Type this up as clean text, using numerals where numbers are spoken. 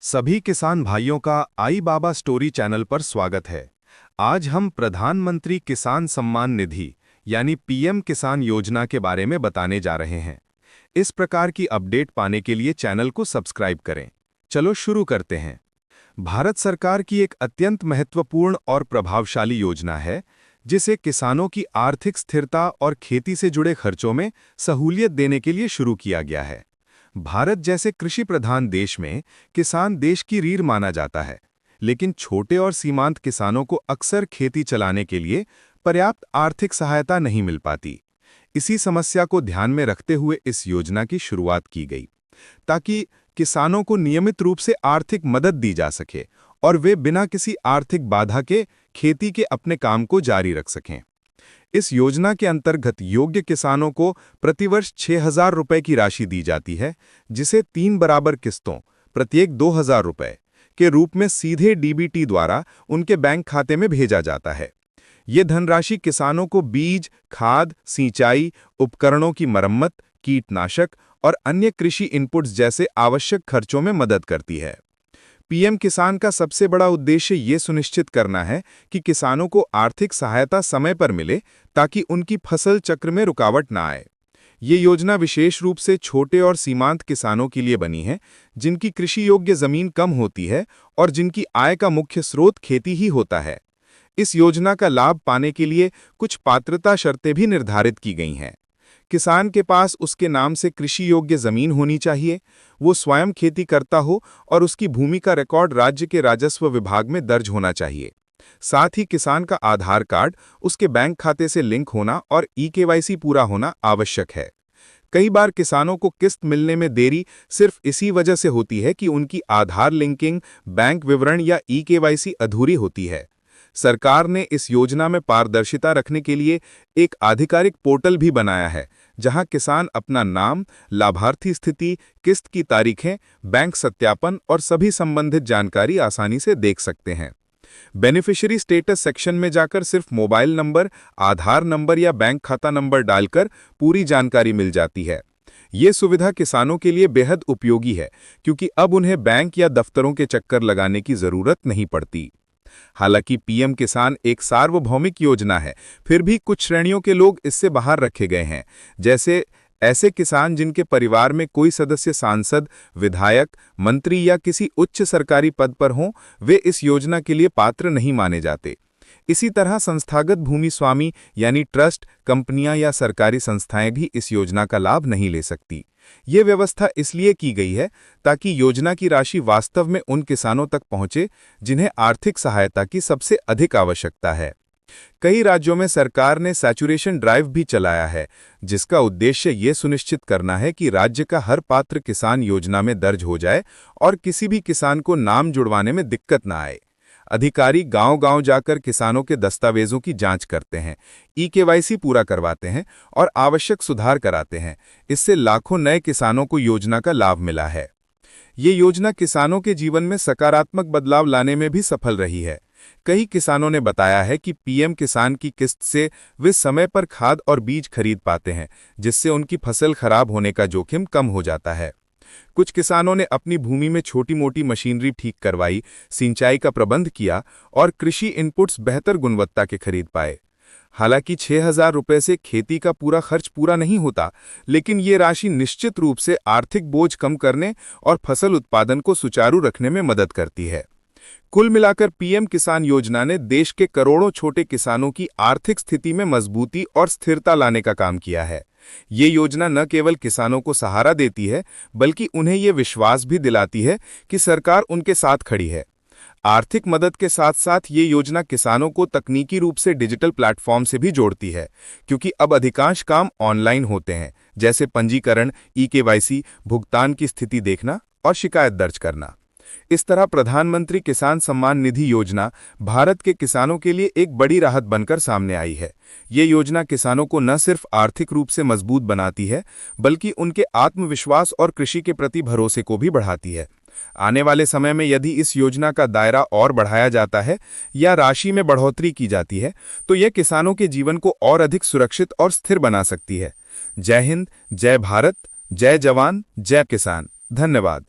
सभी किसान भाइयों का आई बाबा स्टोरी चैनल पर स्वागत है। आज हम प्रधानमंत्री किसान सम्मान निधि यानी पीएम किसान योजना के बारे में बताने जा रहे हैं। इस प्रकार की अपडेट पाने के लिए चैनल को सब्सक्राइब करें। चलो शुरू करते हैं। भारत सरकार की एक अत्यंत महत्वपूर्ण और प्रभावशाली योजना है, जिसे किसानों की आर्थिक स्थिरता और खेती से जुड़े खर्चों में सहूलियत देने के लिए शुरू किया गया है। भारत जैसे कृषि प्रधान देश में किसान देश की रीढ़ माना जाता है, लेकिन छोटे और सीमांत किसानों को अक्सर खेती चलाने के लिए पर्याप्त आर्थिक सहायता नहीं मिल पाती। इसी समस्या को ध्यान में रखते हुए इस योजना की शुरुआत की गई, ताकि किसानों को नियमित रूप से आर्थिक मदद दी जा सके और वे बिना किसी आर्थिक बाधा के खेती के अपने काम को जारी रख सकें। इस योजना के अंतर्गत योग्य किसानों को प्रतिवर्ष 6,000 रुपये की राशि दी जाती है, जिसे 3 बराबर किस्तों प्रत्येक 2,000 रुपये के रूप में सीधे डीबीटी द्वारा उनके बैंक खाते में भेजा जाता है। ये धनराशि किसानों को बीज, खाद, सिंचाई, उपकरणों की मरम्मत, कीटनाशक और अन्य कृषि इनपुट्स जैसे आवश्यक खर्चों में मदद करती है। पीएम किसान का सबसे बड़ा उद्देश्य ये सुनिश्चित करना है कि किसानों को आर्थिक सहायता समय पर मिले, ताकि उनकी फसल चक्र में रुकावट ना आए। ये योजना विशेष रूप से छोटे और सीमांत किसानों के लिए बनी है, जिनकी कृषि योग्य जमीन कम होती है और जिनकी आय का मुख्य स्रोत खेती ही होता है। इस योजना का लाभ पाने के लिए कुछ पात्रता शर्तें भी निर्धारित की गई हैं। किसान के पास उसके नाम से कृषि योग्य जमीन होनी चाहिए, वो स्वयं खेती करता हो और उसकी भूमि का रिकॉर्ड राज्य के राजस्व विभाग में दर्ज होना चाहिए। साथ ही किसान का आधार कार्ड उसके बैंक खाते से लिंक होना और ई-केवाईसी पूरा होना आवश्यक है। कई बार किसानों को किस्त मिलने में देरी सिर्फ इसी वजह से होती है कि उनकी आधार लिंकिंग, बैंक विवरण या ई-केवाईसी अधूरी होती है। सरकार ने इस योजना में पारदर्शिता रखने के लिए एक आधिकारिक पोर्टल भी बनाया है, जहां किसान अपना नाम, लाभार्थी स्थिति, किस्त की तारीखें, बैंक सत्यापन और सभी संबंधित जानकारी आसानी से देख सकते हैं। बेनिफिशियरी स्टेटस सेक्शन में जाकर सिर्फ मोबाइल नंबर, आधार नंबर या बैंक खाता नंबर डालकर पूरी जानकारी मिल जाती है। ये सुविधा किसानों के लिए बेहद उपयोगी है, क्योंकि अब उन्हें बैंक या दफ्तरों के चक्कर लगाने की जरूरत नहीं पड़ती। हालांकि पीएम किसान एक सार्वभौमिक योजना है, फिर भी कुछ श्रेणियों के लोग इससे बाहर रखे गए हैं। जैसे ऐसे किसान जिनके परिवार में कोई सदस्य सांसद, विधायक, मंत्री या किसी उच्च सरकारी पद पर हों, वे इस योजना के लिए पात्र नहीं माने जाते। इसी तरह संस्थागत भूमि स्वामी यानी ट्रस्ट, कंपनियां या सरकारी संस्थाएं भी इस योजना का लाभ नहीं ले सकती। ये व्यवस्था इसलिए की गई है ताकि योजना की राशि वास्तव में उन किसानों तक पहुंचे जिन्हें आर्थिक सहायता की सबसे अधिक आवश्यकता है। कई राज्यों में सरकार ने सैचुरेशन ड्राइव भी चलाया है, जिसका उद्देश्य ये सुनिश्चित करना है कि राज्य का हर पात्र किसान योजना में दर्ज हो जाए और किसी भी किसान को नाम जुड़वाने में दिक्कत न आए। अधिकारी गांव-गांव जाकर किसानों के दस्तावेजों की जांच करते हैं, ई-केवाईसी पूरा करवाते हैं और आवश्यक सुधार कराते हैं। इससे लाखों नए किसानों को योजना का लाभ मिला है। ये योजना किसानों के जीवन में सकारात्मक बदलाव लाने में भी सफल रही है। कई किसानों ने बताया है कि पीएम किसान की किस्त से वे समय पर खाद और बीज खरीद पाते हैं, जिससे उनकी फसल खराब होने का जोखिम कम हो जाता है। कुछ किसानों ने अपनी भूमि में छोटी-मोटी मशीनरी ठीक करवाई, सिंचाई का प्रबंध किया और कृषि इनपुट्स बेहतर गुणवत्ता के खरीद पाए। हालांकि 6,000 रुपये से खेती का पूरा खर्च पूरा नहीं होता, लेकिन ये राशि निश्चित रूप से आर्थिक बोझ कम करने और फसल उत्पादन को सुचारू रखने में मदद करती है। कुल मिलाकर पीएम किसान योजना ने देश के करोड़ों छोटे किसानों की आर्थिक स्थिति में मजबूती और स्थिरता लाने का काम किया है। ये योजना न केवल किसानों को सहारा देती है, बल्कि उन्हें ये विश्वास भी दिलाती है कि सरकार उनके साथ खड़ी है। आर्थिक मदद के साथ साथ ये योजना किसानों को तकनीकी रूप से डिजिटल प्लेटफॉर्म से भी जोड़ती है, क्योंकि अब अधिकांश काम ऑनलाइन होते हैं, जैसे पंजीकरण, ई-केवाईसी, भुगतान की स्थिति देखना और शिकायत दर्ज करना। इस तरह प्रधानमंत्री किसान सम्मान निधि योजना भारत के किसानों के लिए एक बड़ी राहत बनकर सामने आई है। ये योजना किसानों को न सिर्फ आर्थिक रूप से मजबूत बनाती है, बल्कि उनके आत्मविश्वास और कृषि के प्रति भरोसे को भी बढ़ाती है। आने वाले समय में यदि इस योजना का दायरा और बढ़ाया जाता है या राशि में बढ़ोतरी की जाती है, तो यह किसानों के जीवन को और अधिक सुरक्षित और स्थिर बना सकती है। जय हिंद, जय भारत, जय जवान, जय किसान। धन्यवाद।